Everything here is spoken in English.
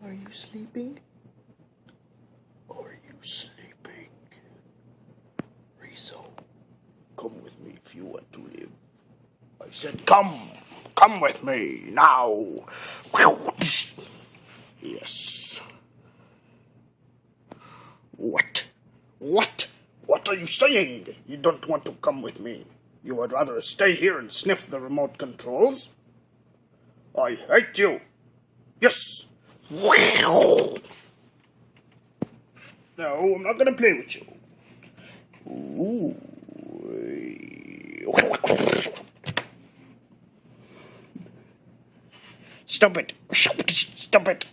Are you sleeping? Are you sleeping? Rizzo, come with me if you want to live. I said come with me, now. Yes. What? What are you saying? You don't want to come with me. You would rather stay here and sniff the remote controls? I hate you. Yes. No, I'm not gonna play with you. Ooh. Stop it. Stop it.